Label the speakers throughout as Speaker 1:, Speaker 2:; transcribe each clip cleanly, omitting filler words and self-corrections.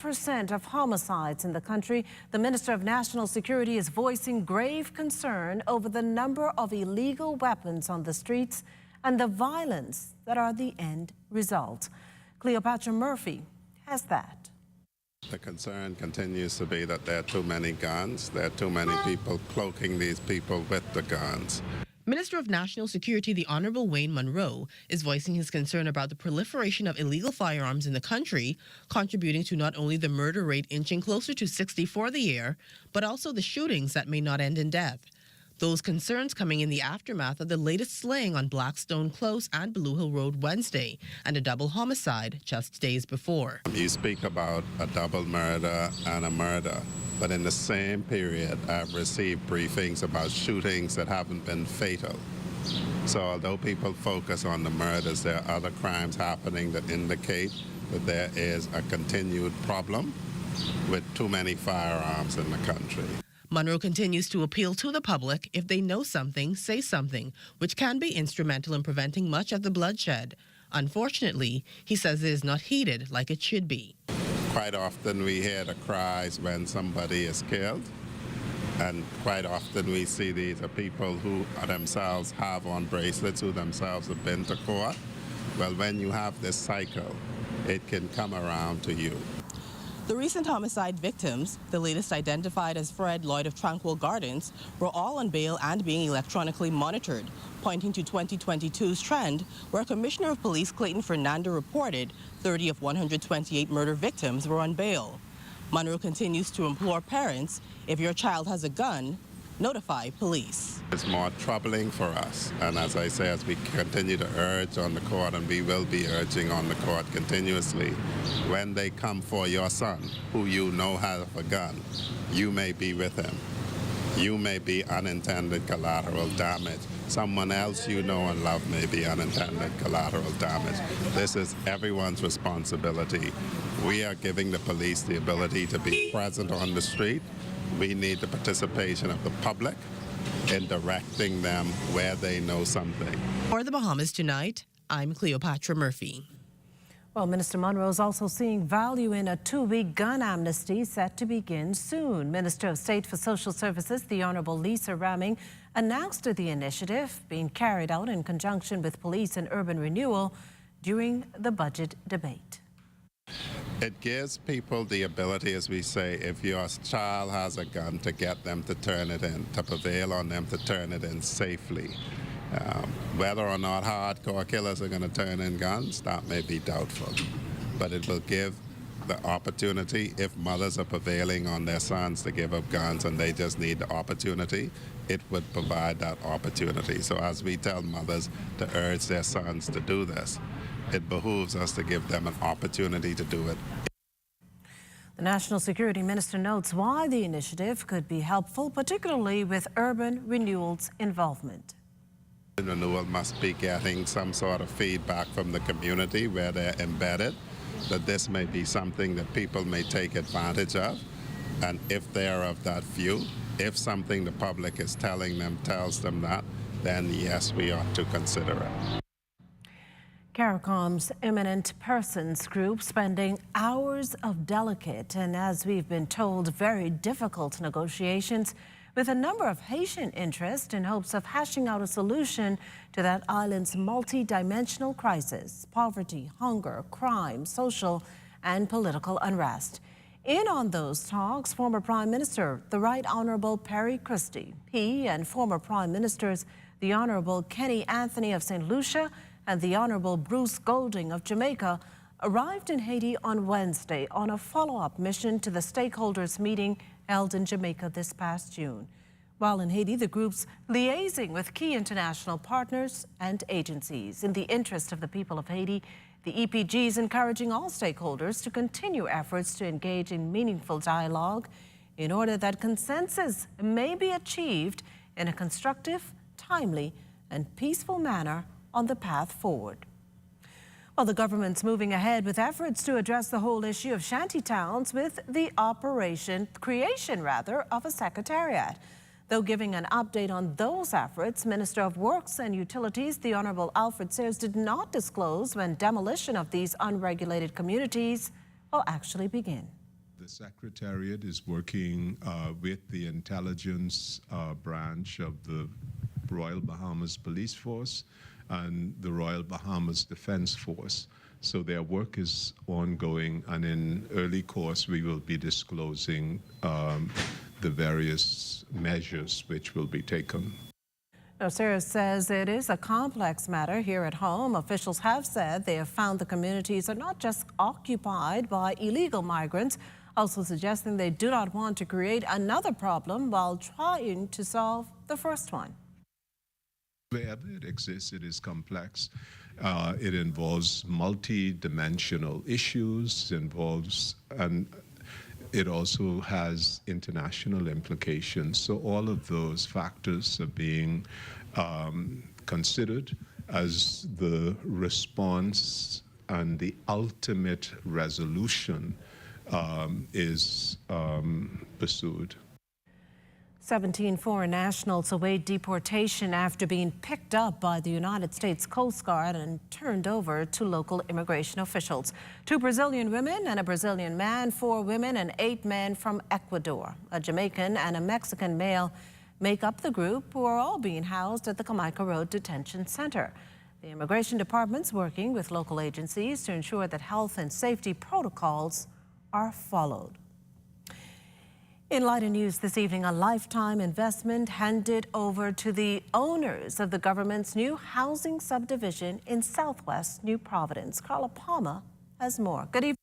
Speaker 1: % of homicides in the country. The Minister of National Security is voicing grave concern over the number of illegal weapons on the streets and the violence that are the end result. Cleopatra Murphy has that.
Speaker 2: The concern continues to be that there are too many guns. There are too many people cloaking these people with the guns.
Speaker 3: Minister of National Security, the Honorable Wayne Munro, is voicing his concern about the proliferation of illegal firearms in the country, contributing to not only the murder rate inching closer to 60 for the year, but also the shootings that may not end in death. Those concerns coming in the aftermath of the latest slaying on Blackstone Close and Blue Hill Road Wednesday, and a double homicide just days before.
Speaker 2: You speak about a double murder and a murder, but in the same period, I've received briefings about shootings that haven't been fatal. So although people focus on the murders, there are other crimes happening that indicate that there is a continued problem with too many firearms in the country.
Speaker 3: Munro continues to appeal to the public: if they know something, say something, which can be instrumental in preventing much of the bloodshed. Unfortunately, he says it is not heeded like it should be.
Speaker 2: Quite often we hear the cries when somebody is killed, and quite often we see these are people who themselves have on bracelets, who themselves have been to court. Well, when you have this cycle, it can come around to you.
Speaker 3: The recent homicide victims, the latest identified as Fred Lloyd of Tranquil Gardens, were all on bail and being electronically monitored, pointing to 2022's trend where Commissioner of Police Clayton Fernando reported 30 of 128 murder victims were on bail. Munro continues to implore parents: if your child has a gun, notify police.
Speaker 2: It's more troubling for us, and as I say, as we continue to urge on the court, and we will be urging on the court continuously, when they come for your son, who you know has a gun, you may be with him. You may be unintended collateral damage. Someone else you know and love may be unintended collateral damage. This is everyone's responsibility. We are giving the police the ability to be present on the street. We need the participation of the public in directing them where they know something.
Speaker 3: For the Bahamas Tonight, I'm Cleopatra Murphy.
Speaker 1: Well, Minister Munro is also seeing value in a 2-week gun amnesty set to begin soon. Minister of State for Social Services, the Honorable Lisa Ramming, announced the initiative being carried out in conjunction with police and urban renewal during the budget debate.
Speaker 2: It gives people the ability, as we say, if your child has a gun, to get them to turn it in, to prevail on them to turn it in safely. Whether or not hardcore killers are going to turn in guns, that may be doubtful. But it will give the opportunity, if mothers are prevailing on their sons to give up guns and they just need the opportunity, it would provide that opportunity. So as we tell mothers to urge their sons to do this, it behooves us to give them an opportunity to do it.
Speaker 1: The National Security Minister notes why the initiative could be helpful, particularly with urban renewal's involvement.
Speaker 2: Renewal must be getting some sort of feedback from the community where they're embedded, that this may be something that people may take advantage of. And if they're of that view, if something the public is telling them tells them that, then yes, we ought to consider it.
Speaker 1: CARICOM's Eminent Persons Group spending hours of delicate and, as we've been told, very difficult negotiations with a number of Haitian interests in hopes of hashing out a solution to that island's multi-dimensional crisis: poverty, hunger, crime, social and political unrest. In on those talks, former Prime Minister, the Right Honourable Perry Christie. He and former Prime Ministers, the Honourable Kenny Anthony of St. Lucia and the Honourable Bruce Golding of Jamaica, arrived in Haiti on Wednesday on a follow-up mission to the stakeholders meeting held in Jamaica this past June. While in Haiti, the group's liaising with key international partners and agencies. In the interest of the people of Haiti, the EPG is encouraging all stakeholders to continue efforts to engage in meaningful dialogue in order that consensus may be achieved in a constructive, timely, and peaceful manner on the path forward. Well, the government's moving ahead with efforts to address the whole issue of shantytowns with the creation of a secretariat. Though giving an update on those efforts, Minister of Works and Utilities, the Honourable Alfred Sayers, did not disclose when demolition of these unregulated communities will actually begin.
Speaker 4: The Secretariat is working with the intelligence branch of the Royal Bahamas Police Force and the Royal Bahamas Defense Force. So their work is ongoing, and in early course we will be disclosing the various measures which will be taken.
Speaker 1: Now, Sarah says it is a complex matter here at home. Officials have said they have found the communities are not just occupied by illegal migrants, also suggesting they do not want to create another problem while trying to solve the first one.
Speaker 4: Wherever it exists, it is complex. It involves multi-dimensional issues, and it also has international implications. So all of those factors are being considered as the response, and the ultimate resolution is pursued.
Speaker 1: 17 foreign nationals await deportation after being picked up by the United States Coast Guard and turned over to local immigration officials. 2 Brazilian women and a Brazilian man, 4 women and 8 men from Ecuador. A Jamaican and a Mexican male make up the group, who are all being housed at the Jamaica Road Detention Center. The Immigration Department's working with local agencies to ensure that health and safety protocols are followed. In lighter news this evening, a lifetime investment handed over to the owners of the government's new housing subdivision in Southwest New Providence. Carla Palmer has more. Good evening.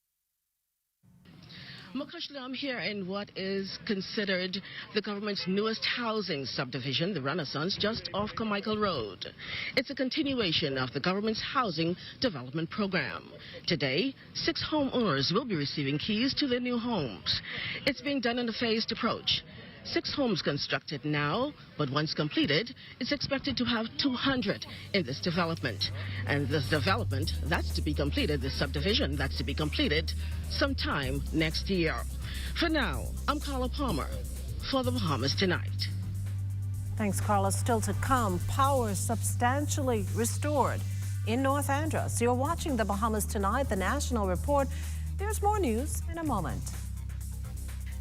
Speaker 3: Mokashli, I'm here in what is considered the government's newest housing subdivision, the Renaissance, just off Carmichael Road. It's a continuation of the government's housing development program. Today, 6 homeowners will be receiving keys to their new homes. It's being done in a phased approach. 6 homes constructed now, but once completed, it's expected to have 200 in this development. And this development, that's to be completed, this subdivision, that's to be completed sometime next year. For now, I'm Carla Palmer for the Bahamas Tonight.
Speaker 1: Thanks, Carla. Still to come, power substantially restored in North Andros. You're watching the Bahamas Tonight, the national report. There's more news in a moment.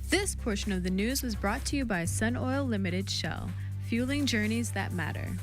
Speaker 5: This portion of the news was brought to you by Sun Oil Limited Shell, fueling journeys that matter.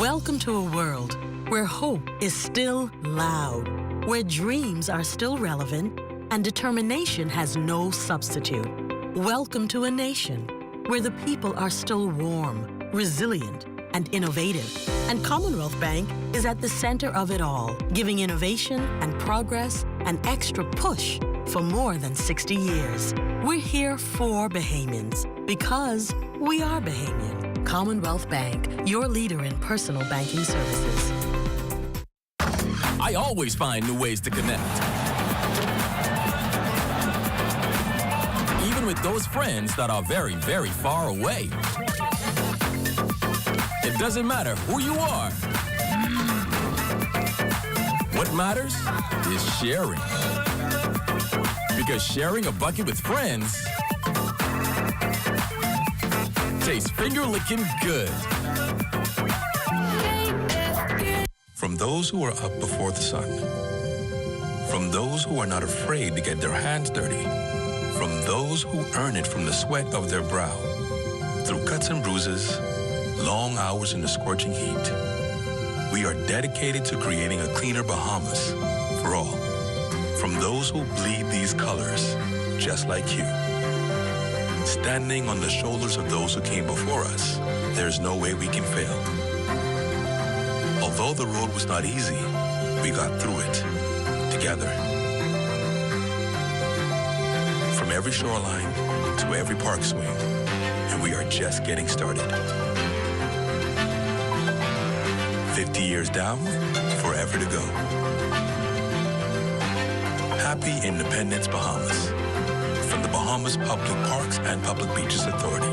Speaker 6: Welcome to a world where hope is still loud, where dreams are still relevant, and determination has no substitute. Welcome to a nation where the people are still warm, resilient, and innovative. And Commonwealth Bank is at the center of it all, giving innovation and progress an extra push for more than 60 years. We're here for Bahamians because we are Bahamian. Commonwealth Bank, your leader in personal banking services.
Speaker 7: I always find new ways to connect. Even with those friends that are very, very far away. It doesn't matter who you are. What matters is sharing. Because sharing a bucket with friends tastes finger-licking good.
Speaker 8: From those who are up before the sun. From those who are not afraid to get their hands dirty. From those who earn it from the sweat of their brow. Through cuts and bruises, long hours in the scorching heat. We are dedicated to creating a cleaner Bahamas for all. From those who bleed these colors, just like you. Standing on the shoulders of those who came before us, there's no way we can fail. Although the road was not easy, we got through it together. From every shoreline to every park swing, and we are just getting started. 50 years down, forever to go. Happy Independence, Bahamas. From the Bahamas Public Parks and Public Beaches Authority.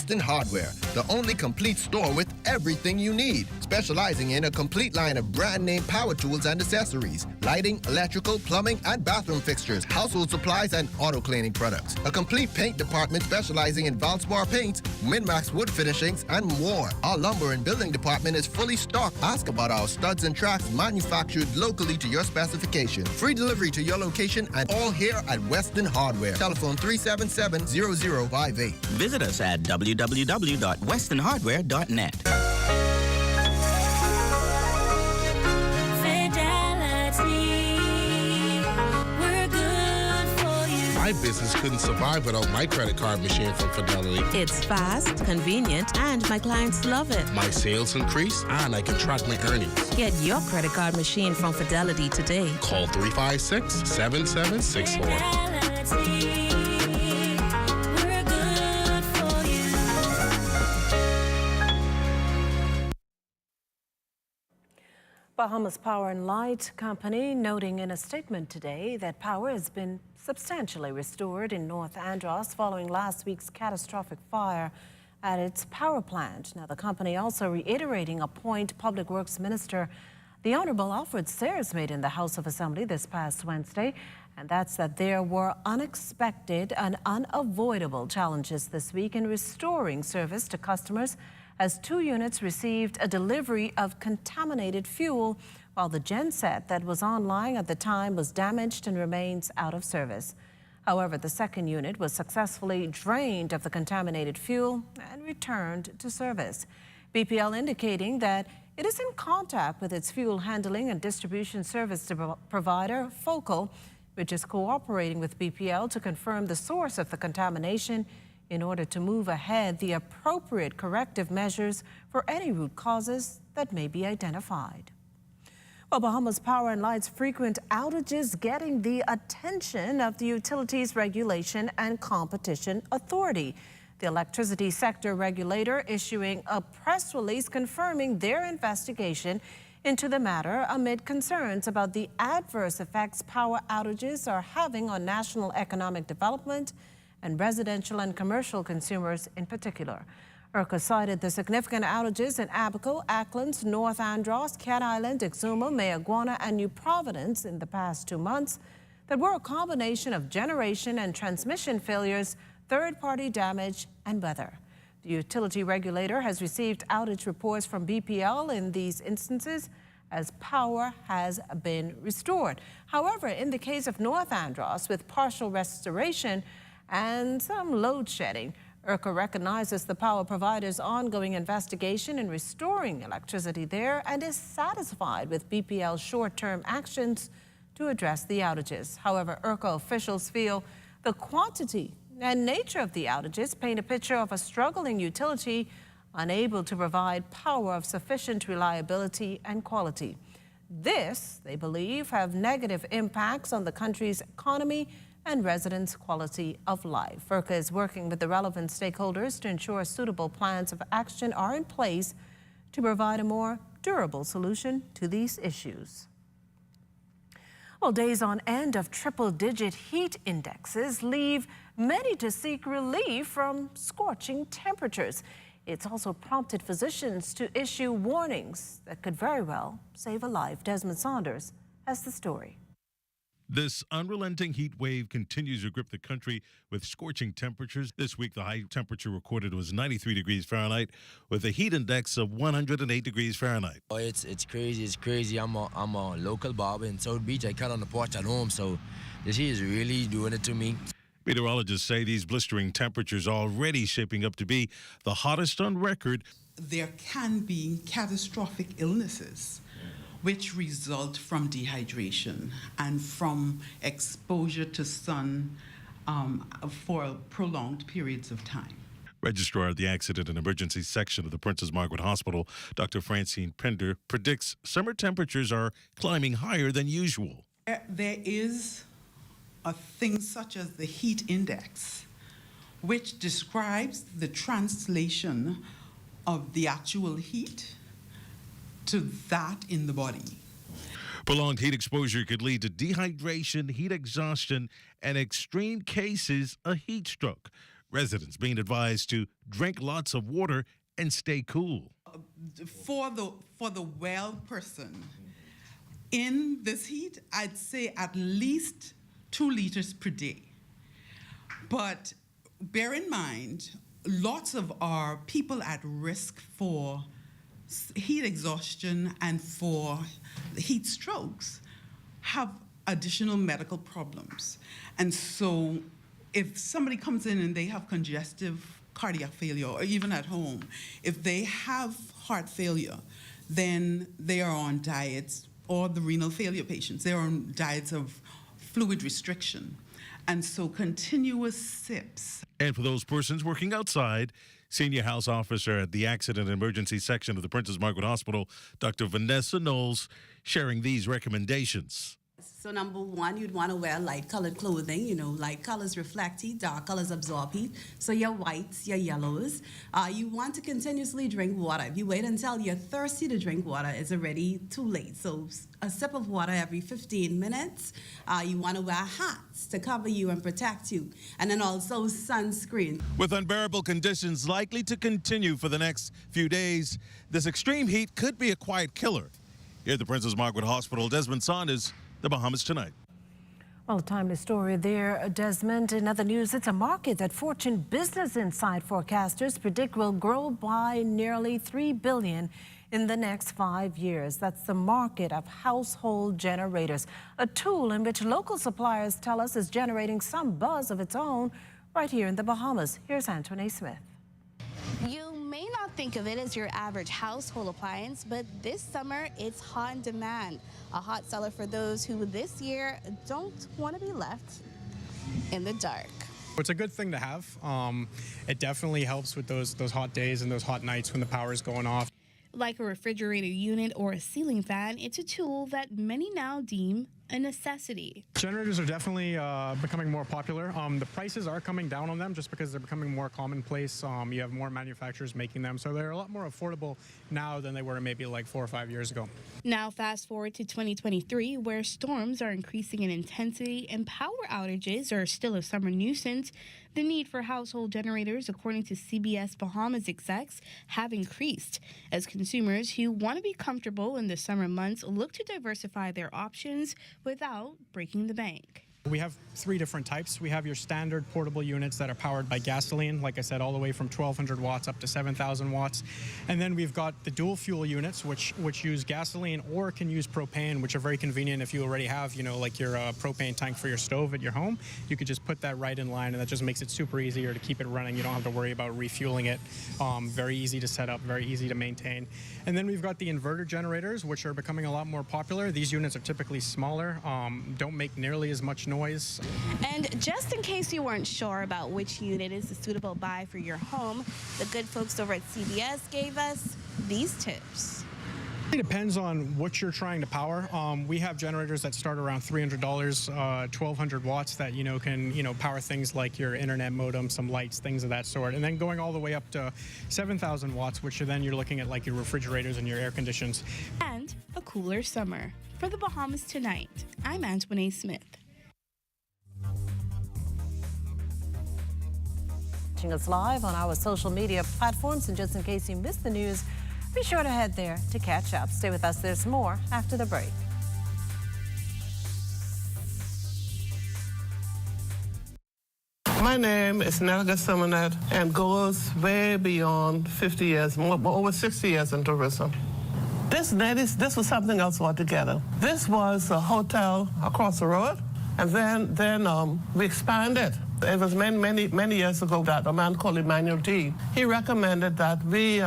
Speaker 9: Weston Hardware, the only complete store with everything you need, specializing in a complete line of brand name power tools and accessories, lighting, electrical, plumbing, and bathroom fixtures, household supplies, and auto cleaning products. A complete paint department specializing in Valspar paints, Minmax wood finishings, and more. Our lumber and building department is fully stocked. Ask about our studs and tracks manufactured locally to your specification. Free delivery to your location and all here at Weston Hardware. Telephone 377-0058.
Speaker 10: Visit us at www.westonhardware.net.
Speaker 11: My business couldn't survive without my credit card machine from Fidelity.
Speaker 12: It's fast, convenient, and my clients love it.
Speaker 11: My sales increase, and I can track my earnings.
Speaker 12: Get your credit card machine from Fidelity today.
Speaker 11: Call 356-7764.
Speaker 1: Bahamas Power and Light Company noting in a statement today that power has been substantially restored in North Andros following last week's catastrophic fire at its power plant. Now, the company also reiterating a point Public Works Minister, the Honorable Alfred Sayers, made in the House of Assembly this past Wednesday, and that's that there were unexpected and unavoidable challenges this week in restoring service to customers as 2 units received a delivery of contaminated fuel while the genset that was online at the time was damaged and remains out of service. However, the second unit was successfully drained of the contaminated fuel and returned to service. BPL indicating that it is in contact with its fuel handling and distribution service provider, Focal, which is cooperating with BPL to confirm the source of the contamination in order to move ahead the appropriate corrective measures for any root causes that may be identified. Well, Bahamas Power and Light's frequent outages getting the attention of the Utilities Regulation and Competition Authority. The electricity sector regulator issuing a press release confirming their investigation into the matter amid concerns about the adverse effects power outages are having on national economic development and residential and commercial consumers in particular. ERCA cited the significant outages in Abaco, Acklands, North Andros, Cat Island, Exuma, Mayaguana, and New Providence in the past 2 months that were a combination of generation and transmission failures, third-party damage, and weather. The utility regulator has received outage reports from BPL in these instances as power has been restored. However, in the case of North Andros, with partial restoration and some load shedding, ERCA recognizes the power provider's ongoing investigation in restoring electricity there and is satisfied with BPL's short-term actions to address the outages. However, ERCA officials feel the quantity and nature of the outages paint a picture of a struggling utility unable to provide power of sufficient reliability and quality. This, they believe, have negative impacts on the country's economy and residents' quality of life. ERCA is working with the relevant stakeholders to ensure suitable plans of action are in place to provide a more durable solution to these issues. Well, days on end of triple-digit heat indexes leave many to seek relief from scorching temperatures. It's also prompted physicians to issue warnings that could very well save a life. Desmond Saunders has the story.
Speaker 13: This unrelenting heat wave continues to grip the country with scorching temperatures. This week, the high temperature recorded was 93 degrees Fahrenheit with a heat index of 108 degrees Fahrenheit.
Speaker 14: Oh, it's crazy. It's crazy. I'm a local barber in South Beach. I cut on the porch at home, so this heat is really doing it to me.
Speaker 13: Meteorologists say these blistering temperatures are already shaping up to be the hottest on record.
Speaker 15: There can be catastrophic illnesses which result from dehydration and from exposure to sun for prolonged periods of time.
Speaker 13: Registrar of the Accident and Emergency Section of the Princess Margaret Hospital, Dr. Francine Pender, predicts summer temperatures are climbing higher than usual.
Speaker 15: There is a thing such as the heat index, which describes the translation of the actual heat to that in the body.
Speaker 13: Prolonged heat exposure could lead to dehydration, heat exhaustion, and extreme cases, a heat stroke. Residents being advised to drink lots of water and stay cool.
Speaker 15: For the well person, in this heat, I'd say at least 2 liters per day. But bear in mind, lots of our people at risk for heat exhaustion and for heat strokes have additional medical problems. And so if somebody comes in and they have congestive cardiac failure, or even at home, if they have heart failure, then they are on diets, or the renal failure patients, they're on diets of fluid restriction. And so continuous sips.
Speaker 13: And for those persons working outside, Senior House Officer at the Accident and Emergency Section of the Princess Margaret Hospital, Dr. Vanessa Knowles, sharing these recommendations.
Speaker 16: So number one, you'd want to wear light-colored clothing. You know, light colors reflect heat, dark colors absorb heat. So your whites, your yellows. You want to continuously drink water. If you wait until you're thirsty to drink water, it's already too late. So a sip of water every 15 minutes. You want to wear hats to cover you and protect you. And then also sunscreen.
Speaker 13: With unbearable conditions likely to continue for the next few days, this extreme heat could be a quiet killer. Here at the Princess Margaret Hospital, Desmond Saunders, The Bahamas Tonight.
Speaker 1: Well, a timely story there, Desmond. In other news, it's a market that Fortune Business Insight forecasters predict will grow by nearly $3 billion in the next 5 years. That's the market of household generators, a tool in which local suppliers tell us is generating some buzz of its own right here in the Bahamas. Here's Antoine Smith.
Speaker 17: You may not think of it as your average household appliance, but this summer it's hot in demand. A hot seller for those who this year don't want to be left in the dark.
Speaker 18: It's a good thing to have. It definitely helps with those hot days and those hot nights when the power is going off.
Speaker 17: Like a refrigerator unit or a ceiling fan, it's a tool that many now deem a necessity.
Speaker 18: Generators are definitely becoming more popular. The prices are coming down on them just because they're becoming more commonplace. You have more manufacturers making them, so they're a lot more affordable now than they were maybe like 4 or 5 years ago.
Speaker 17: Now fast forward to 2023, where storms are increasing in intensity and power outages are still a summer nuisance. The need for household generators, according to CBS Bahamas execs, have increased as consumers who want to be comfortable in the summer months look to diversify their options without breaking the bank.
Speaker 18: We have 3 different types. We have your standard portable units that are powered by gasoline, like I said, all the way from 1,200 watts up to 7,000 watts. And then we've got the dual fuel units, which use gasoline or can use propane, which are very convenient if you already have, like your propane tank for your stove at your home. You could just put that right in line, and that just makes it super easier to keep it running. You don't have to worry about refueling it. Very easy to set up, very easy to maintain. And then we've got the inverter generators, which are becoming a lot more popular. These units are typically smaller, don't make nearly as much noise.
Speaker 17: And just in case you weren't sure about which unit is the suitable buy for your home, the good folks over at CBS gave us these tips.
Speaker 18: It depends on what you're trying to power. We have generators that start around $300, 1,200 watts that can power things like your internet modem, some lights, things of that sort, and then going all the way up to 7,000 watts, which then you're looking at like your refrigerators and your air conditions.
Speaker 17: And a cooler summer. For the Bahamas Tonight, I'm Antoine Smith.
Speaker 1: Watching us live on our social media platforms, and just in case you missed the news, be sure to head there to catch up. Stay with us. There's more after the break.
Speaker 19: My name is Nelga Simonet and goes way beyond 50 years, over 60 years in tourism. This was something else altogether. This was a hotel across the road, and then we expanded. It was many years ago that a man called Emmanuel D. He recommended that we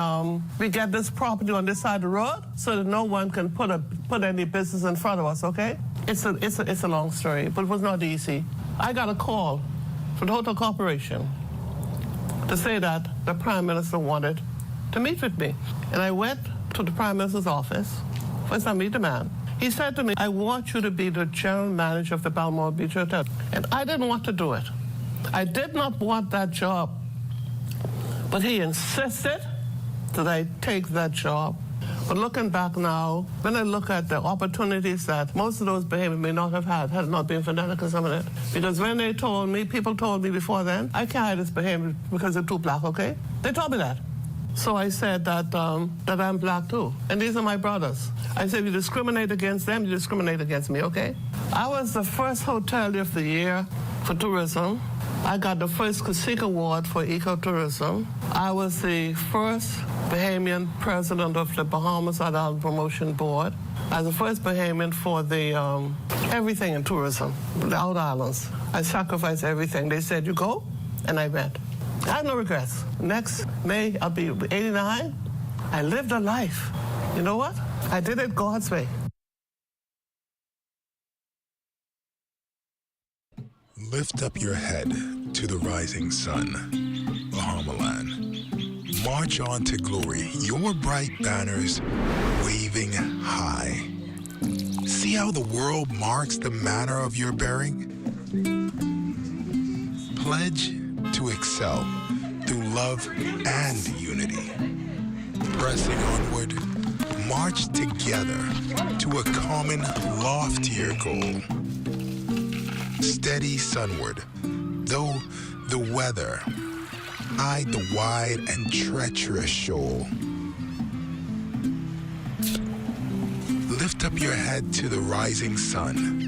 Speaker 19: get this property on this side of the road so that no one can put any business in front of us. Okay? It's a long story, but it was not easy. I got a call from the hotel corporation to say that the Prime Minister wanted to meet with me, and I went to the Prime Minister's office. First I meet the man. He said to me, "I want you to be the general manager of the Belmont Beach Hotel," and I didn't want to do it. I did not want that job, but he insisted that I take that job. But looking back now, when I look at the opportunities that most of those Bahamians may not have had it not been for that discriminate. Because when they told me, people told me before then, I can't hire this Bahamian because they're too black, okay? They told me that. So I said that I'm black too. And these are my brothers. I said, you discriminate against them, you discriminate against me, okay? I was the first hotelier of the year for tourism. I got the first Kasika Award for ecotourism. I was the first Bahamian president of the Bahamas Adult Promotion Board. I was the first Bahamian for the everything in tourism, the outer islands. I sacrificed everything. They said, you go, and I went. I have no regrets. Next May, I'll be 89. I lived a life. You know what? I did it God's way.
Speaker 20: Lift up your head to the rising sun, Bahamaland. March on to glory, your bright banners waving high. See how the world marks the manner of your bearing? Pledge to excel through love and unity. Pressing onward, march together to a common, loftier goal. Steady sunward, though the weather eyed the wide and treacherous shoal. Lift up your head to the rising sun,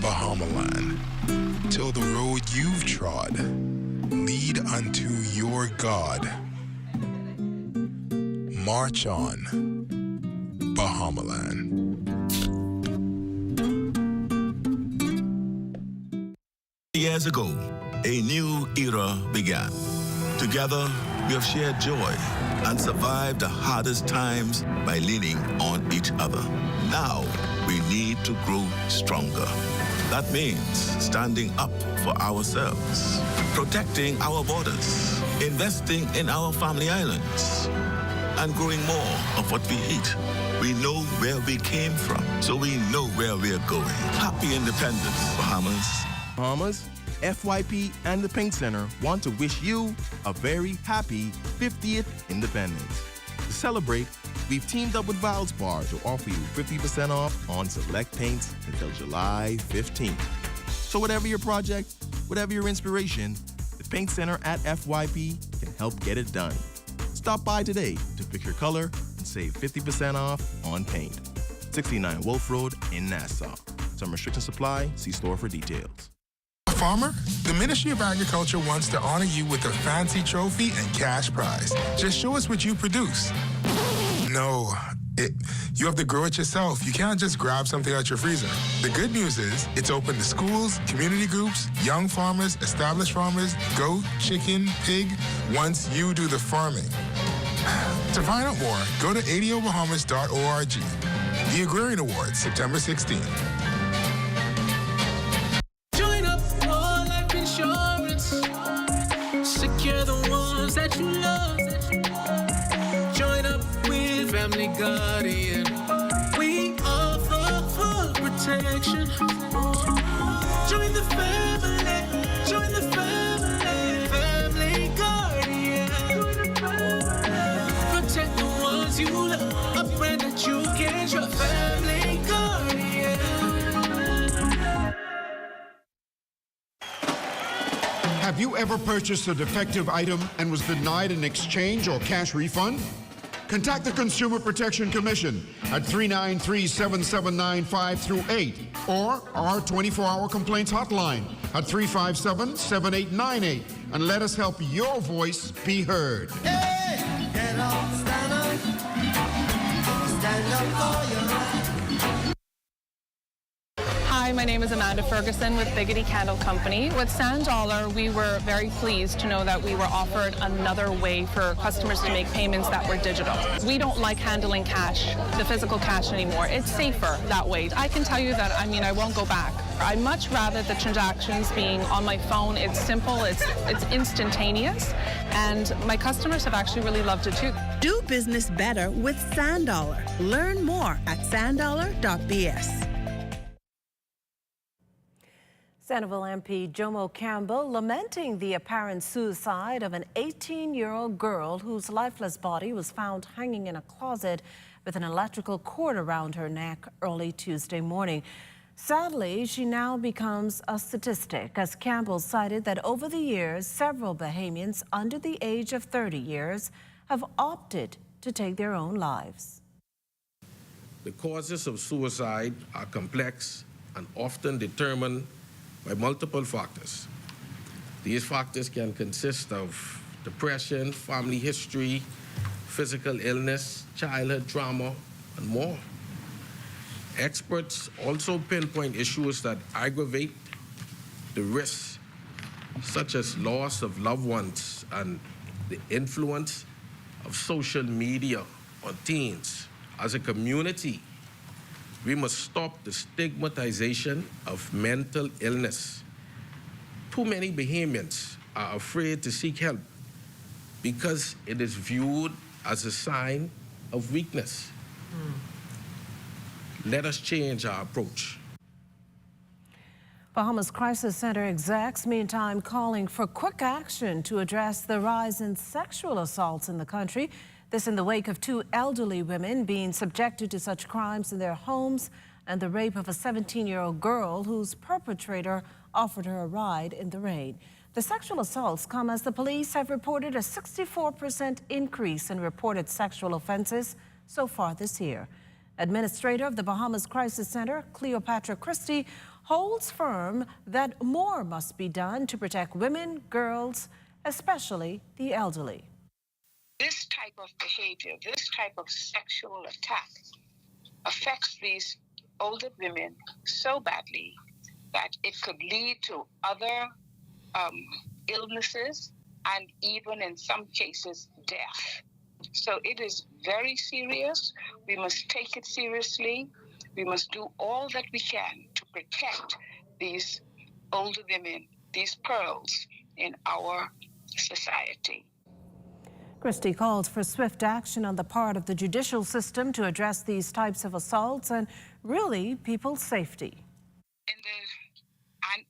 Speaker 20: Bahamaland, till the road you've trod lead unto your God. March on, Bahamaland.
Speaker 21: Years ago, a new era began. Together, we have shared joy and survived the hardest times by leaning on each other. Now, we need to grow stronger. That means standing up for ourselves, protecting our borders, investing in our family islands, and growing more of what we eat. We know where we came from, so we know where we're going. Happy Independence, Bahamas.
Speaker 22: Bahamas, FYP, and the Pink Center want to wish you a very happy 50th Independence. To celebrate, we've teamed up with Valspar to offer you 50% off on select paints until July 15th. So whatever your project, whatever your inspiration, the Paint Center at FYP can help get it done. Stop by today to pick your color and save 50% off on paint. 69 Wolf Road in Nassau. Some restrictions apply. See store for details.
Speaker 20: Farmer, the Ministry of Agriculture wants to honor you with a fancy trophy and cash prize. Just show us what you produce. No, you have to grow it yourself. You can't just grab something out your freezer. The good news is it's open to schools, community groups, young farmers, established farmers, goat, chicken, pig, once you do the farming. To find out more, go to adiobahamas.org. The Agrarian Awards, September 16th.
Speaker 23: Secure the ones that you love. Join up with Family Guardian. We offer full protection. Join the family. Join the family. Family Guardian. Protect the ones you love. A brand that you can trust. Family Guardian.
Speaker 24: Have you ever purchased a defective item and was denied an exchange or cash refund? Contact the Consumer Protection Commission at 393-7795-8 or our 24-hour complaints hotline at 357-7898 and let us help your voice be heard.
Speaker 25: Hey, get up, stand up. Stand up for your right.
Speaker 26: Hi, my name is Amanda Ferguson with Biggity Candle Company. With SandDollar, we were very pleased to know that we were offered another way for customers to make payments that were digital. We don't like handling cash, the physical cash anymore. It's safer that way. I can tell you that, I won't go back. I much rather the transactions being on my phone. It's simple, it's instantaneous, and my customers have actually really loved it too.
Speaker 12: Do business better with SandDollar. Learn more at sanddollar.bs.
Speaker 1: Centerville MP Jomo Campbell lamenting the apparent suicide of an 18-year-old girl whose lifeless body was found hanging in a closet with an electrical cord around her neck early Tuesday morning. Sadly, she now becomes a statistic, as Campbell cited that over the years, several Bahamians under the age of 30 years have opted to take their own lives.
Speaker 2: The causes of suicide are complex and often determined by multiple factors. These factors can consist of depression, family history, physical illness, childhood trauma, and more. Experts also pinpoint issues that aggravate the risks, such as loss of loved ones and the influence of social media on teens. As a community, we must stop the stigmatization of mental illness. Too many Bahamians are afraid to seek help because it is viewed as a sign of weakness. Let us change our approach.
Speaker 1: Bahamas Crisis Center execs, meantime, calling for quick action to address the rise in sexual assaults in the country. This in the wake of 2 elderly women being subjected to such crimes in their homes and the rape of a 17-year-old girl whose perpetrator offered her a ride in the rain. The sexual assaults come as the police have reported a 64% increase in reported sexual offenses so far this year. Administrator of the Bahamas Crisis Center, Cleopatra Christie, holds firm that more must be done to protect women, girls, especially the elderly.
Speaker 3: This type of behavior, this type of sexual attack affects these older women so badly that it could lead to other illnesses and even in some cases death. So it is very serious. We must take it seriously. We must do all that we can to protect these older women, these pearls in our society.
Speaker 1: Christie called for swift action on the part of the judicial system to address these types of assaults and really people's safety.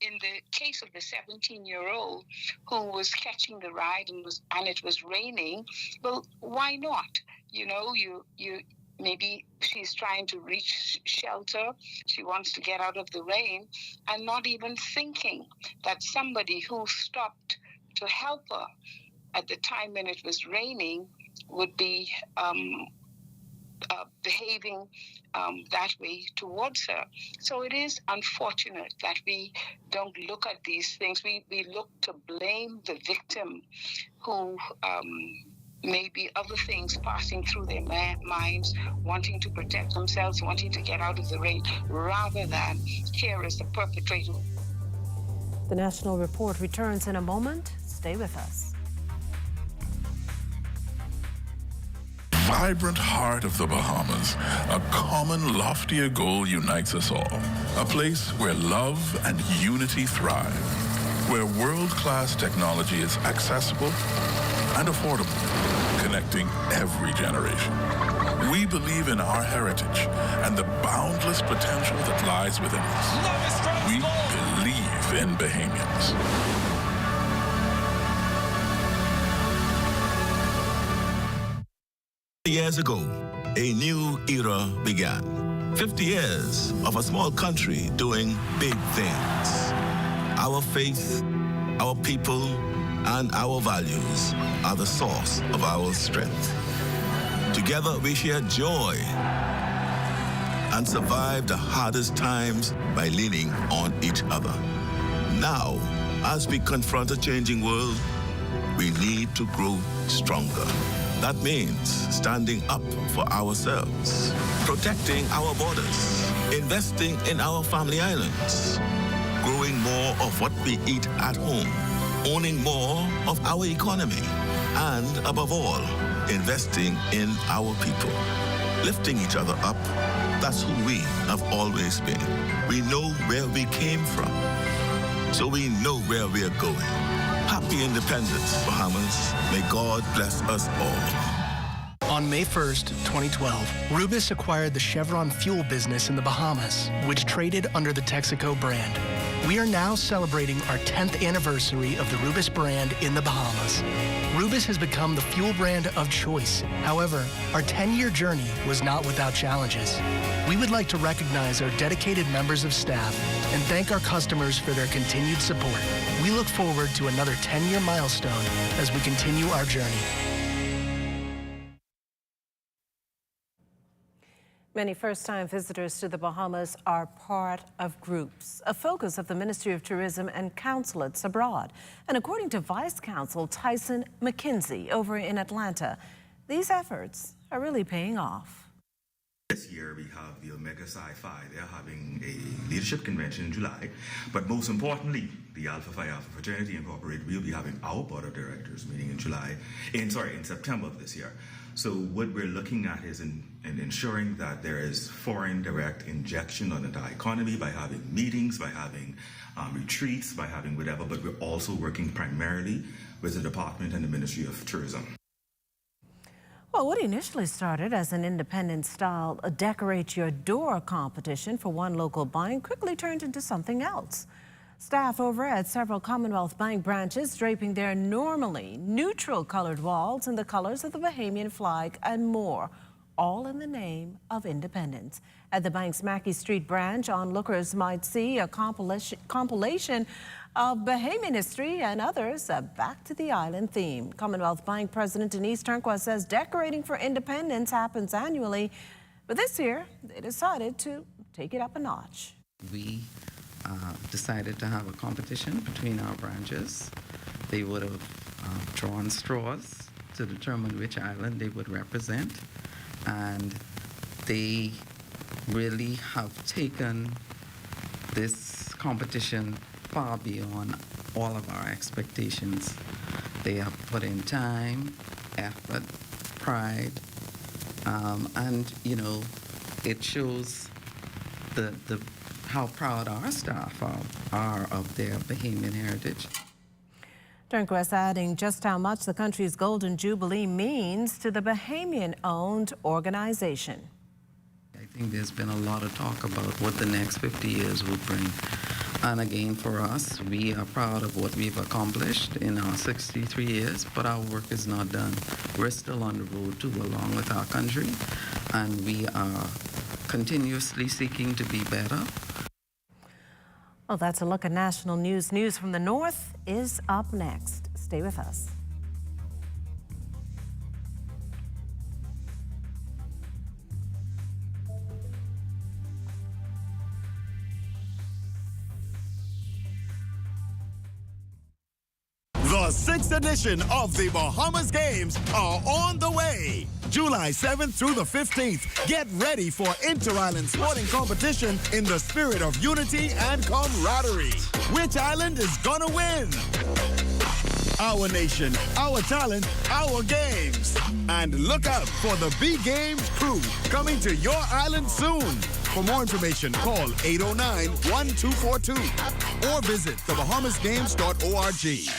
Speaker 3: In the case of the 17-year-old who was catching the ride and it was raining, well, why not? You know, you maybe she's trying to reach shelter. She wants to get out of the rain and not even thinking that somebody who stopped to help her at the time when it was raining would be behaving that way towards her. So it is unfortunate that we don't look at these things. We look to blame the victim who maybe other things passing through their minds, wanting to protect themselves, wanting to get out of the rain, rather than here is the perpetrator.
Speaker 1: The National Report returns in a moment. Stay with us.
Speaker 4: Vibrant heart of the Bahamas, a common loftier goal unites us all. A place where love and unity thrive, where world-class technology is accessible and affordable, connecting every generation. We believe in our heritage and the boundless potential that lies within us. We believe in Bahamians.
Speaker 21: Years ago, a new era began. 50 years of a small country doing big things. Our faith, our people, and our values are the source of our strength. Together we share joy and survive the hardest times by leaning on each other. Now, as we confront a changing world, we need to grow stronger. That means standing up for ourselves, protecting our borders, investing in our family islands, growing more of what we eat at home, owning more of our economy, and above all, investing in our people. Lifting each other up, that's who we have always been. We know where we came from, so we know where we are going. Happy Independence, Bahamas. May God bless us all.
Speaker 5: On May 1st, 2012, Rubis acquired the Chevron fuel business in the Bahamas, which traded under the Texaco brand. We are now celebrating our 10th anniversary of the Rubis brand in the Bahamas. Rubis has become the fuel brand of choice. However, our 10-year journey was not without challenges. We would like to recognize our dedicated members of staff and thank our customers for their continued support. We look forward to another 10-year milestone as we continue our journey.
Speaker 1: Many first-time visitors to the Bahamas are part of groups, a focus of the Ministry of Tourism and consulates abroad. And according to Vice Consul Tyson McKenzie over in Atlanta, these efforts are really paying off.
Speaker 6: This year we have the Omega Sci-Fi. They're having a leadership convention in July. But most importantly, the Alpha Phi Alpha Fraternity Incorporated will be having our board of directors meeting in September of this year. So what we're looking at is in ensuring that there is foreign direct injection on the economy by having meetings, by having retreats, by having whatever, but we're also working primarily with the department and the Ministry of Tourism.
Speaker 1: Well, what initially started as an independent-style decorate your door competition for one local bank quickly turned into something else. Staff over at several Commonwealth Bank branches draping their normally neutral-colored walls in the colors of the Bahamian flag and more, all in the name of independence. At the bank's Mackey Street branch, onlookers might see a compilation of Bahamian history and others a back to the island theme. Commonwealth Bank President Denise Turnquoise says decorating for independence happens annually, but this year they decided to take it up a notch.
Speaker 7: We decided to have a competition between our branches. They would have drawn straws to determine which island they would represent, and they really have taken this competition far beyond all of our expectations. They have put in time, effort, pride, and it shows how proud our staff are of their Bahamian heritage.
Speaker 1: Turnquoise adding just how much the country's Golden Jubilee means to the Bahamian-owned organization.
Speaker 7: I think there's been a lot of talk about what the next 50 years will bring. And again, for us, we are proud of what we've accomplished in our 63 years, but our work is not done. We're still on the road too, along with our country, and we are continuously seeking to be better.
Speaker 1: Well, that's a look at national news. News from the North is up next. Stay with us.
Speaker 8: The 6th edition of the Bahamas Games are on the way. July 7th through the 15th. Get ready for inter-island sporting competition in the spirit of unity and camaraderie. Which island is gonna win? Our nation, our talent, our games. And look out for the B Games crew coming to your island soon. For more information, call 809-1242 or visit thebahamasgames.org.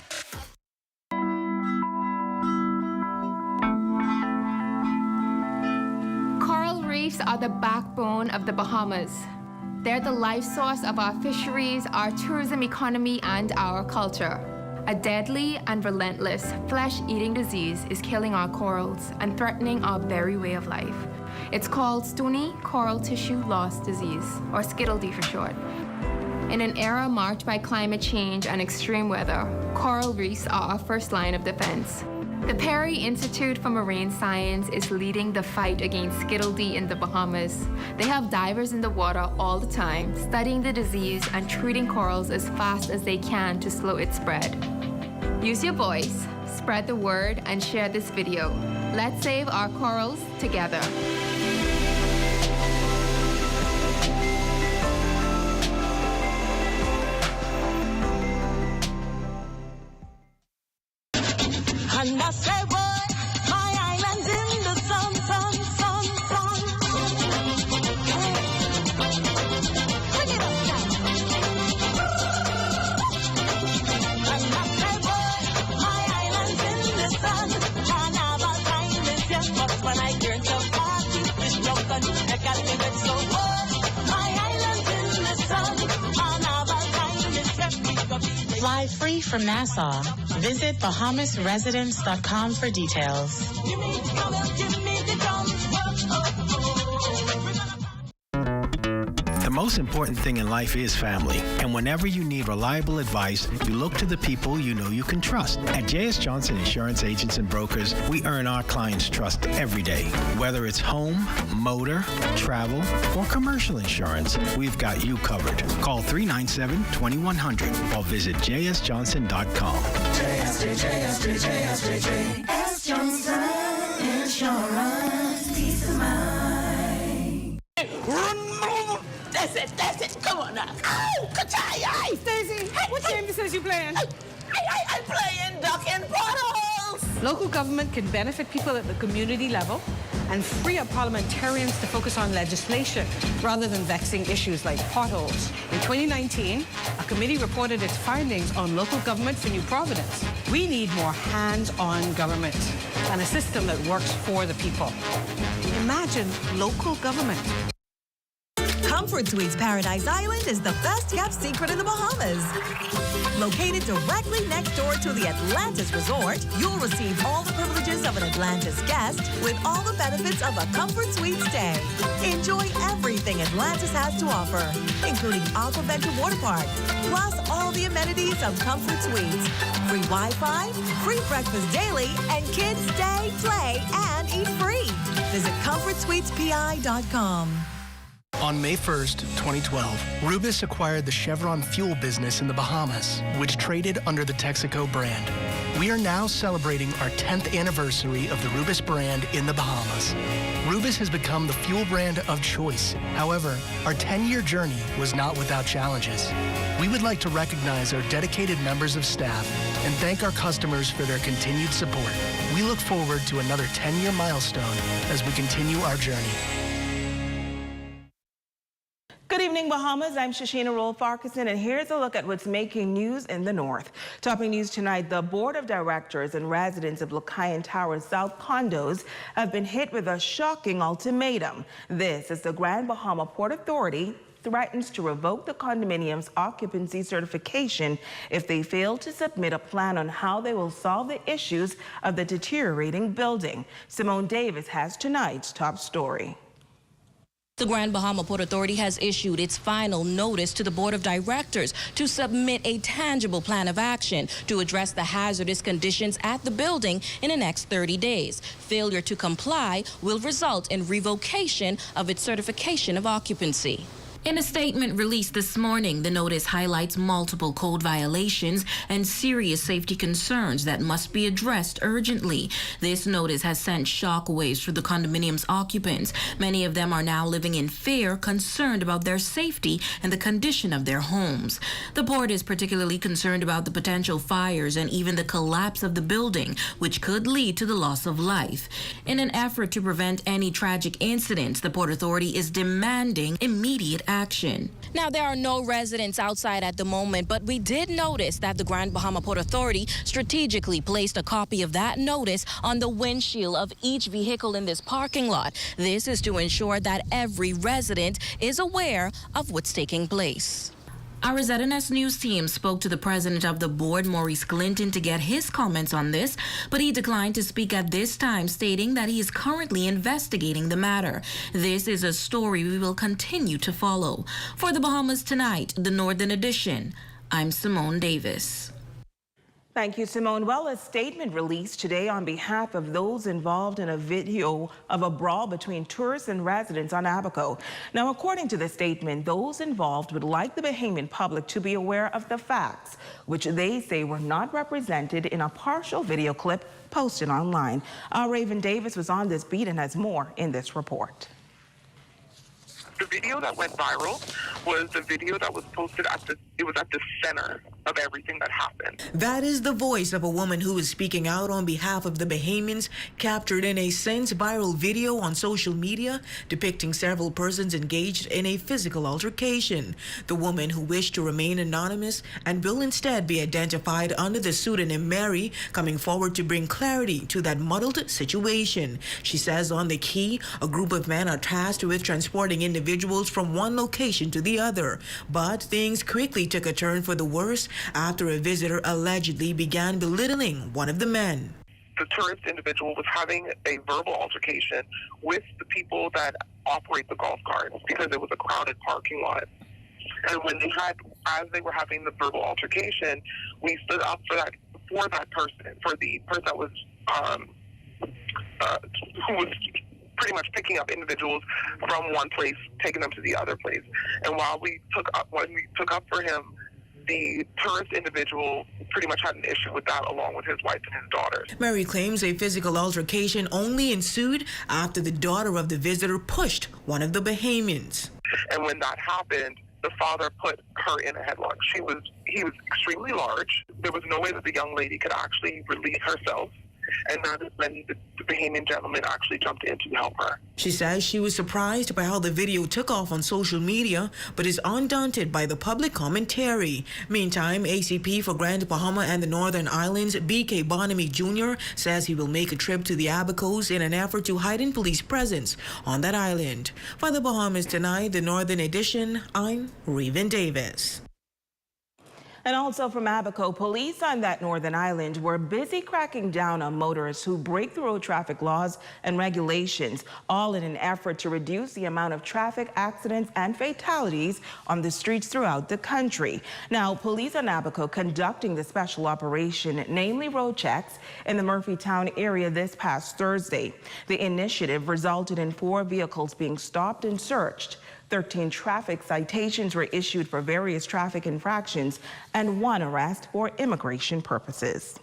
Speaker 9: Coral reefs are the backbone of the Bahamas. They're the life source of our fisheries, our tourism economy, and our culture. A deadly and relentless flesh-eating disease is killing our corals and threatening our very way of life. It's called stony coral tissue loss disease, or SCTLD for short. In an era marked by climate change and extreme weather, coral reefs are our first line of defense. The Perry Institute for Marine Science is leading the fight against SCTLD in the Bahamas. They have divers in the water all the time, studying the disease and treating corals as fast as they can to slow its spread. Use your voice, spread the word, and share this video. Let's save our corals together.
Speaker 25: And I say, boy, my island's in the sun, sun, sun, sun. Bring it up now. And I say, boy, my island's in the sun. Carnival time is here, but when I turn to party, it's drunk and I got me with so boy, my island's in the sun. Carnival time is
Speaker 10: Fly free from Nassau. Visit BahamasResidence.com for details.
Speaker 11: The most important thing in life is family. And whenever you need reliable advice, you look to the people you know you can trust. At J.S. Johnson Insurance Agents and Brokers, we earn our clients' trust every day. Whether it's home, motor, travel, or commercial insurance, we've got you covered. Call 397-2100 or visit jsjohnson.com.
Speaker 25: JS Johnson Insurance, peace of mind. That's it, come on now. Ow, Kataya!
Speaker 13: Stacey, what game this is you playing?
Speaker 25: I'm playing duck and potholes.
Speaker 13: Local government can benefit people at the community level and free up parliamentarians to focus on legislation rather than vexing issues like potholes. In 2019, a committee reported its findings on local government for New Providence. We need more hands-on government and a system that works for the people. Imagine local government.
Speaker 14: Comfort Suites Paradise Island is the best-kept secret in the Bahamas. Located directly next door to the Atlantis Resort, you'll receive all the privileges of an Atlantis guest with all the benefits of a Comfort Suite stay. Enjoy everything Atlantis has to offer, including Aquaventure Water Park, plus all the amenities of Comfort Suites. Free Wi-Fi, free breakfast daily, and kids stay, play, and eat free. Visit ComfortSuitesPI.com.
Speaker 5: On May 1st, 2012, Rubis acquired the Chevron fuel business in the Bahamas, which traded under the Texaco brand. We are now celebrating our 10th anniversary of the Rubis brand in the Bahamas. Rubis has become the fuel brand of choice. However, our 10-year journey was not without challenges. We would like to recognize our dedicated members of staff and thank our customers for their continued support. We look forward to another 10-year milestone as we continue our journey.
Speaker 15: Good evening, Bahamas. I'm Shashina Roll-Farquharson, and here's a look at what's making news in the north. Topping news tonight, the board of directors and residents of Lucayan Towers South condos have been hit with a shocking ultimatum. This is the Grand Bahama Port Authority threatens to revoke the condominium's occupancy certification if they fail to submit a plan on how they will solve the issues of the deteriorating building. Simone Davis has tonight's top story.
Speaker 16: The Grand Bahama Port Authority has issued its final notice to the Board of Directors to submit a tangible plan of action to address the hazardous conditions at the building in the next 30 days. Failure to comply will result in revocation of its certification of occupancy. In a statement released this morning, the notice highlights multiple code violations and serious safety concerns that must be addressed urgently. This notice has sent shockwaves through the condominium's occupants. Many of them are now living in fear, concerned about their safety and the condition of their homes. The board is particularly concerned about the potential fires and even the collapse of the building, which could lead to the loss of life. In an effort to prevent any tragic incidents, the Port Authority is demanding immediate action. Now, there are no residents outside at the moment, but we did notice that the Grand Bahama Port Authority strategically placed a copy of that notice on the windshield of each vehicle in this parking lot. This is to ensure that every resident is aware of what's taking place. Our ZNS News team spoke to the president of the board, Maurice Clinton, to get his comments on this, but he declined to speak at this time, stating that he is currently investigating the matter. This is a story we will continue to follow. For the Bahamas Tonight, the Northern Edition, I'm Simone Davis.
Speaker 15: Thank you, Simone. Well, a statement released today on behalf of those involved in a video of a brawl between tourists and residents on Abaco. Now, according to the statement, those involved would like the Bahamian public to be aware of the facts, which they say were not represented in a partial video clip posted online. Raven Davis was on this beat and has more in this report.
Speaker 27: The video that went viral was the video that was posted at the center of everything that happened.
Speaker 28: That is the voice of a woman who is speaking out on behalf of the Bahamians, captured in a since viral video on social media depicting several persons engaged in a physical altercation. The woman, who wished to remain anonymous and will instead be identified under the pseudonym Mary, coming forward to bring clarity to that muddled situation. She says on the key, a group of men are tasked with transporting individuals from one location to the other. But things quickly took a turn for the worse after a visitor allegedly began belittling one of the men.
Speaker 27: The tourist individual was having a verbal altercation with the people that operate the golf carts because it was a crowded parking lot. And when as they were having the verbal altercation, we stood up for the person that was who was pretty much picking up individuals from one place, taking them to the other place. And when we took up for him, the tourist individual pretty much had an issue with that, along with his wife and his daughter.
Speaker 28: Mary claims a physical altercation only ensued after the daughter of the visitor pushed one of the Bahamians.
Speaker 27: And when that happened, the father put her in a headlock. He was extremely large. There was no way that the young lady could actually release herself. And that is when the Bahamian gentleman actually jumped in to help her.
Speaker 28: She says she was surprised by how the video took off on social media, but is undaunted by the public commentary. Meantime, ACP for Grand Bahama and the Northern Islands, B.K. Bonamy Jr., says he will make a trip to the Abacos in an effort to heighten police presence on that island. For the Bahamas Tonight, the Northern Edition, I'm Reven Davis.
Speaker 15: And also from Abaco, police on that northern island were busy cracking down on motorists who break the road traffic laws and regulations, all in an effort to reduce the amount of traffic accidents and fatalities on the streets throughout the country. Now, police on Abaco conducting the special operation, namely road checks, in the Murphytown area this past Thursday. The initiative resulted in 4 vehicles being stopped and searched. 13 traffic citations were issued for various traffic infractions and 1 arrest for immigration purposes.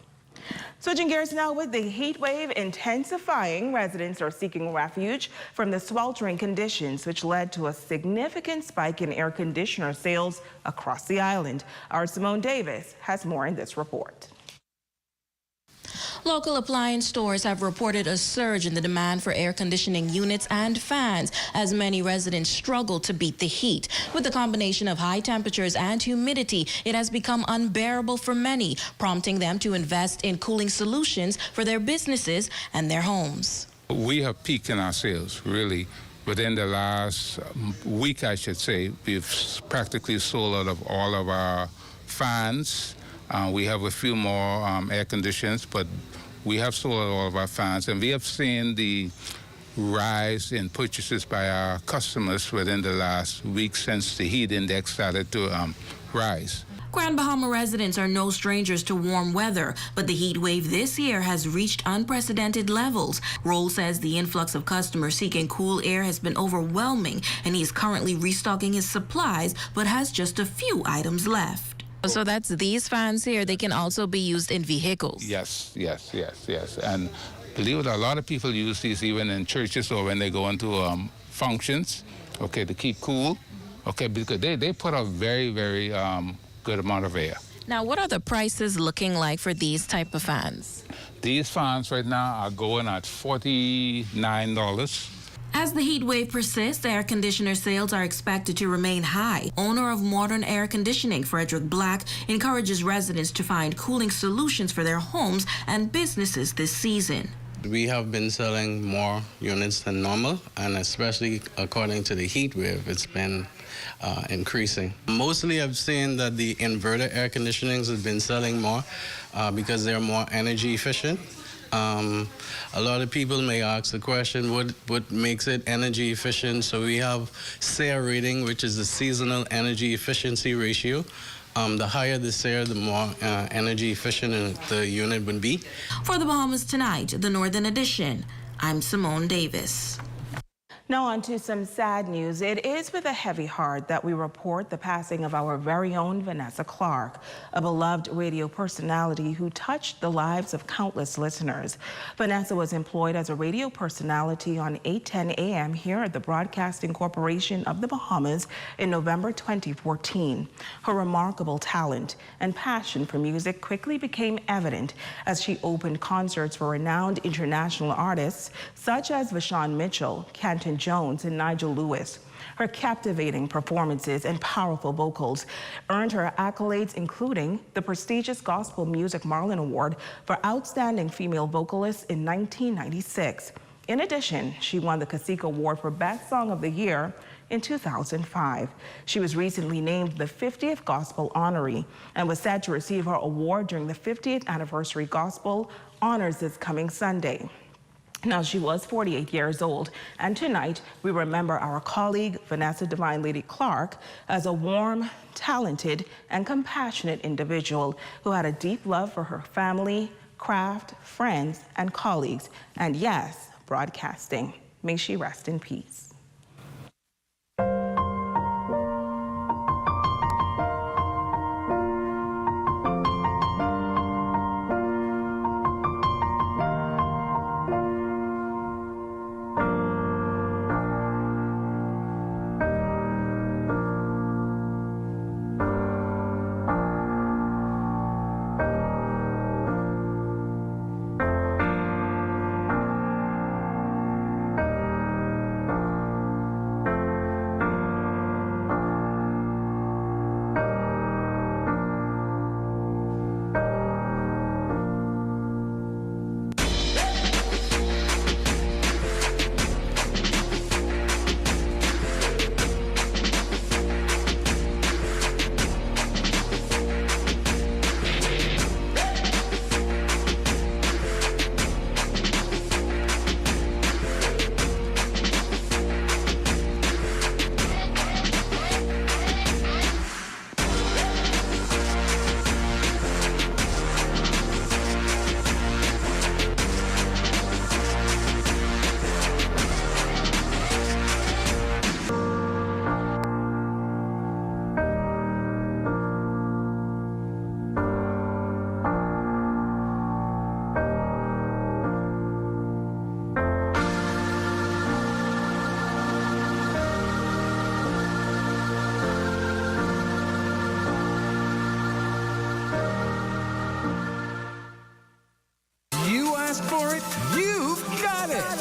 Speaker 15: Switching gears now, with the heat wave intensifying, residents are seeking refuge from the sweltering conditions, which led to a significant spike in air conditioner sales across the island. Our Simone Davis has more in this report.
Speaker 16: Local appliance stores have reported a surge in the demand for air conditioning units and fans as many residents struggle to beat the heat. With the combination of high temperatures and humidity, it has become unbearable for many, prompting them to invest in cooling solutions for their businesses and their homes.
Speaker 17: We have peaked in our sales, really. Within the last week, I should say, we've practically sold out of all of our fans. We have a few more air conditioners, but we have sold out all of our fans, and we have seen the rise in purchases by our customers within the last week since the heat index started to rise.
Speaker 16: Grand Bahama residents are no strangers to warm weather, but the heat wave this year has reached unprecedented levels. Roll says the influx of customers seeking cool air has been overwhelming, and he is currently restocking his supplies, but has just a few items left. So that's these fans here. They can also be used in vehicles.
Speaker 17: Yes. And believe it, a lot of people use these even in churches or when they go into functions, okay, to keep cool, okay, because they put a very, very good amount of air.
Speaker 16: Now, what are the prices looking like for these type of fans?
Speaker 17: These fans right now are going at $49.
Speaker 16: As the heat wave persists, air conditioner sales are expected to remain high. Owner of Modern Air Conditioning, Frederick Black, encourages residents to find cooling solutions for their homes and businesses this season.
Speaker 18: We have been selling more units than normal, and especially according to the heat wave, it's been increasing. Mostly I've seen that the inverter air conditionings have been selling more because they're more energy efficient. A lot of people may ask the question, what makes it energy efficient? So we have SARE rating, which is the seasonal energy efficiency ratio. The higher the SARE, the more energy efficient the unit would be.
Speaker 16: For the Bahamas Tonight, the Northern Edition, I'm Simone Davis.
Speaker 15: Now on to some sad news. It is with a heavy heart that we report the passing of our very own Vanessa Clark, a beloved radio personality who touched the lives of countless listeners. Vanessa was employed as a radio personality on 8:10 a.m. here at the Broadcasting Corporation of the Bahamas in November 2014. Her remarkable talent and passion for music quickly became evident as she opened concerts for renowned international artists such as Vashawn Mitchell, Canton Jones, and Nigel Lewis. Her captivating performances and powerful vocals earned her accolades, including the prestigious Gospel Music Marlin Award for Outstanding Female Vocalist in 1996. In addition, she won the Cacique Award for Best Song of the Year in 2005. She was recently named the 50th Gospel Honoree and was set to receive her award during the 50th Anniversary Gospel Honors this coming Sunday. Now, she was 48 years old, and tonight we remember our colleague, Vanessa Divine Lady Clark, as a warm, talented, and compassionate individual who had a deep love for her family, craft, friends, and colleagues, and yes, broadcasting. May she rest in peace.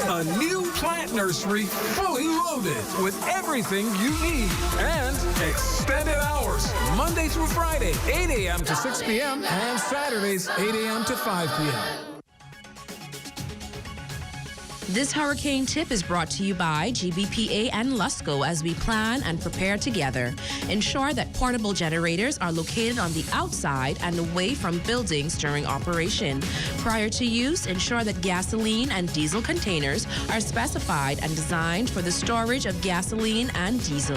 Speaker 2: A new plant nursery fully loaded with everything you need and extended hours. Monday through Friday, 8 a.m. to 6 p.m. and Saturdays, 8 a.m. to 5 p.m.
Speaker 16: This hurricane tip is brought to you by GBPA and Lusco as we plan and prepare together. Ensure that portable generators are located on the outside and away from buildings during operation. Prior to use, ensure that gasoline and diesel containers are specified and designed for the storage of gasoline and diesel.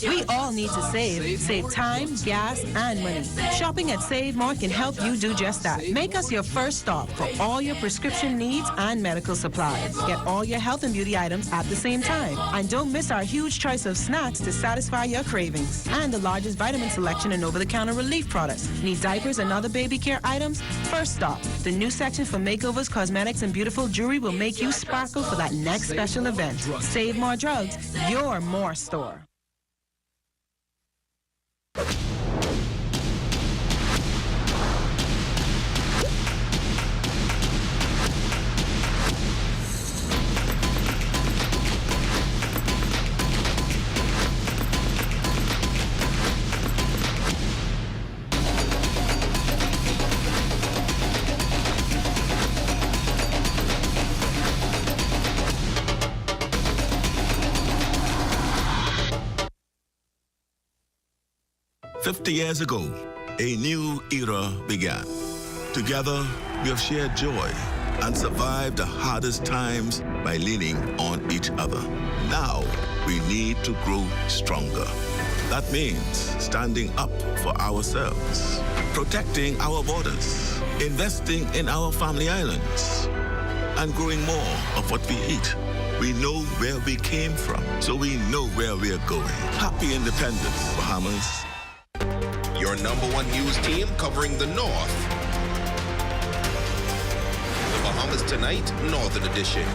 Speaker 12: We all need to save. Save time, gas, and money. Shopping at Save More can help you do just that. Make us your first stop for all your prescription needs and medical supplies. Get all your health and beauty items at the same time. And don't miss our huge choice of snacks to satisfy your cravings. And the largest vitamin selection and over-the-counter relief products. Need diapers and other baby care items? First stop. The new section for makeovers, cosmetics, and beautiful jewelry will make you sparkle for that next special event. Save More Drugs, your more store.
Speaker 21: "50 years ago, a new era began. Together, we have shared joy and survived the hardest times by leaning on each other. Now, we need to grow stronger. That means standing up for ourselves, protecting our borders, investing in our family islands, and growing more of what we eat. We know where we came from, so we know where we are going. Happy Independence, Bahamas."
Speaker 19: Your #1 news team covering the North. The Bahamas Tonight, Northern Edition.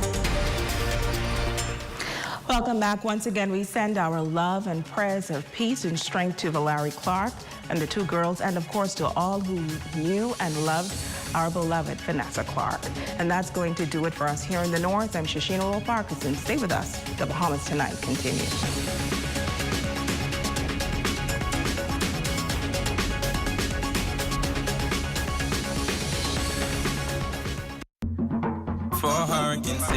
Speaker 15: Welcome back. Once again, we send our love and prayers of peace and strength to Valerie Clark and the two girls, and of course to all who knew and loved our beloved Vanessa Clark. And that's going to do it for us here in the North. I'm Shashina Roll-Parkinson. Stay with us. The Bahamas Tonight continues.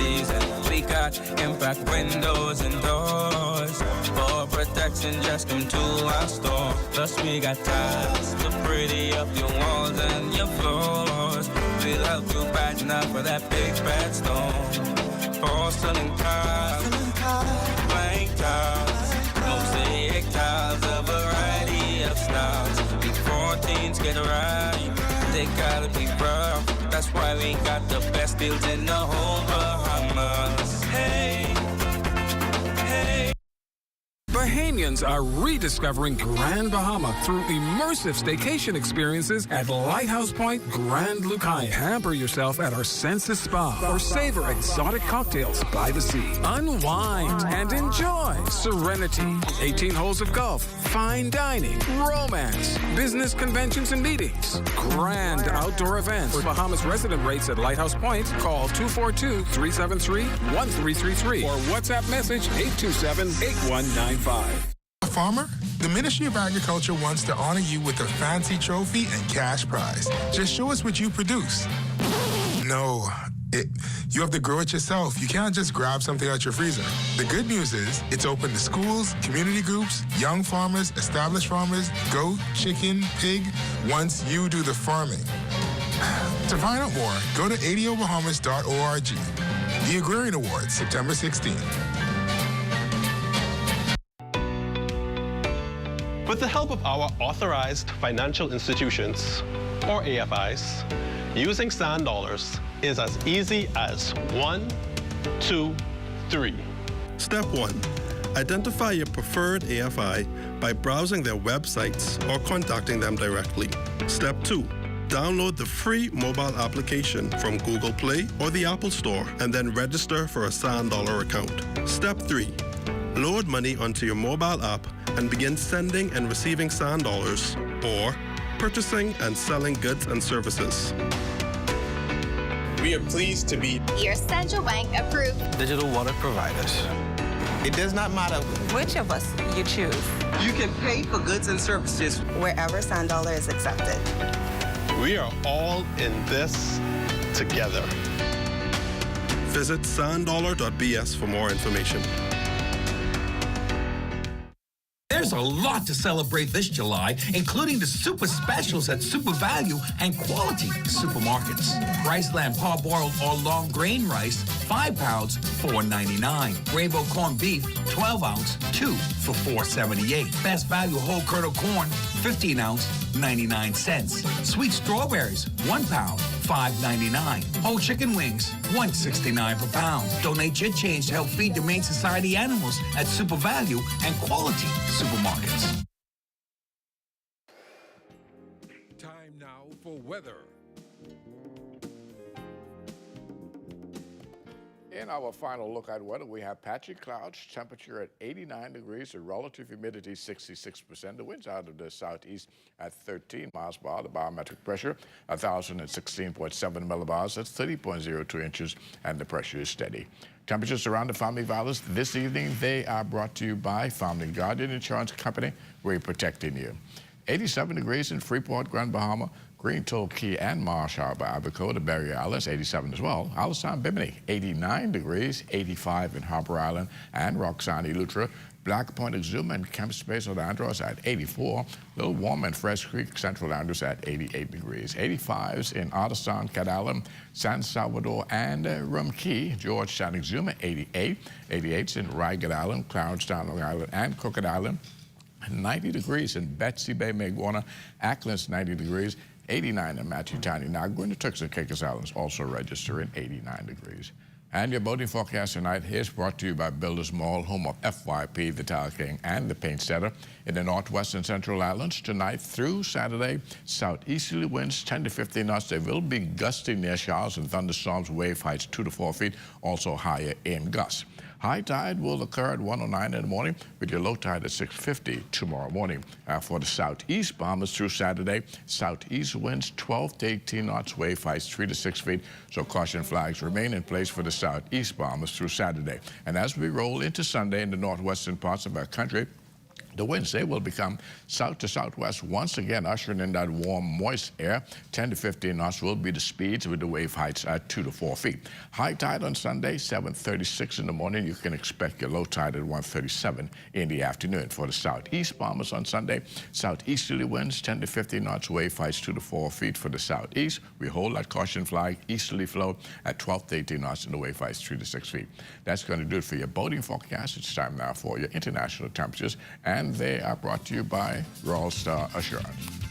Speaker 3: season. We got impact windows and doors. For protection, just come to our store. Plus we got tiles to pretty up your walls and your floors. We'll help you brighten up for that big bad storm. Porcelain tiles, blank tiles, mosaic tiles, a variety of styles. Big 14s get right, they gotta be rough. That's why we got the best deals in the whole Bahamas. Hey, hey.
Speaker 2: Bahamians are rediscovering Grand Bahama through immersive staycation experiences at Lighthouse Point Grand Lucayan. Hamper yourself at our Senses Spa or savor exotic cocktails by the sea. Unwind and enjoy serenity, 18 holes of golf, fine dining, romance, business conventions and meetings, grand outdoor events. For Bahamas resident rates at Lighthouse Point, call 242-373-1333 or WhatsApp message 827-8195.
Speaker 4: A farmer? The Ministry of Agriculture wants to honor you with a fancy trophy and cash prize. Just show us what you produce. No, you have to grow it yourself. You can't just grab something out your freezer. The good news is it's open to schools, community groups, young farmers, established farmers, goat, chicken, pig, once you do the farming. To find out more, go to adiobahamas.org. The Agrarian Awards, September 16th.
Speaker 6: With the help of our authorized financial institutions, or AFIs, using sand dollars is as easy as 1, 2, 3.
Speaker 20: Step 1. Identify your preferred AFI by browsing their websites or contacting them directly. Step 2. Download the free mobile application from Google Play or the Apple Store and then register for a sand dollar account. Step 3. Load money onto your mobile app and begin sending and receiving sand dollars or purchasing and selling goods and services.
Speaker 22: We are pleased to be
Speaker 23: your central bank approved
Speaker 22: digital wallet providers.
Speaker 24: It does not matter which of us you choose.
Speaker 22: You can pay for goods and services
Speaker 24: wherever sand dollar is accepted.
Speaker 6: We are all in this together.
Speaker 20: Visit sanddollar.bs for more information.
Speaker 26: There's a lot to celebrate this July, including the super specials at Super Value and Quality Supermarkets. Riceland parboiled or long grain rice, 5 pounds, $4.99. Rainbow corned beef, 12 ounce, 2 for $4.78. Best value whole kernel corn, 15 ounce, 99 cents. Sweet strawberries, 1 pound, $5.99. Whole chicken wings, $1.69 per pound. Donate your change to help feed the Humane Society animals at Super Value and Quality Supermarkets.
Speaker 2: Time now for weather.
Speaker 29: In our final look at weather, we have patchy clouds, temperature at 89 degrees, the relative humidity 66%, the winds out of the southeast at 13 miles per hour, the barometric pressure 1,016.7 millibars, that's 30.02 inches, and the pressure is steady. Temperatures around the Family Valleys this evening, they are brought to you by Family Guardian Insurance Company. We're protecting you. 87 degrees in Freeport, Grand Bahama, Green Toll Key and Marsh Harbor, Abaco, the Berry Islands, 87 as well. Alistown, Bimini, 89 degrees, 85 in Harper Island and Roxanne, Lutra. Black Point, Exuma, and Camp Space of Andros at 84. Little Warm and Fresh Creek, Central Andros at 88 degrees. 85s in Otterstown, Cat Island, San Salvador, and Rum Key. Georgetown, Exuma, 88. 88s in Ragged Island, Cloudstown, Long Island, and Crooked Island. 90 degrees in Betsy Bay, Maguana, Acklands, 90 degrees. 89 in Matutani. Now, going to Turks and Caicos Islands also register in 89 degrees. And your boating forecast tonight is brought to you by Builders Mall, home of FYP, the Tile King, and the Paint Setter. In the northwest and central islands, tonight through Saturday, southeasterly winds 10 to 15 knots. They will be gusty near showers and thunderstorms, wave heights 2 to 4 feet, also higher in gusts. High tide will occur at 1:09 in the morning with your low tide at 6:50 tomorrow morning. For the southeast Bahamas through Saturday, southeast winds 12 to 18 knots, wave heights 3 to 6 feet. So caution flags remain in place for the southeast Bahamas through Saturday. And as we roll into Sunday in the northwestern parts of our country, The winds, they will become south to southwest once again, ushering in that warm, moist air. 10 to 15 knots will be the speeds with the wave heights at 2 to 4 feet. High tide on Sunday, 7:36 in the morning. You can expect your low tide at 1:37 in the afternoon. For the southeast Bahamas on Sunday, southeasterly winds, 10 to 15 knots, wave heights 2 to 4 feet. For the southeast, we hold that caution flag, easterly flow at 12 to 18 knots, and the wave heights 3 to 6 feet. That's going to do it for your boating forecast. It's time now for your international temperatures, and they are brought to you by Royal Star Assurance.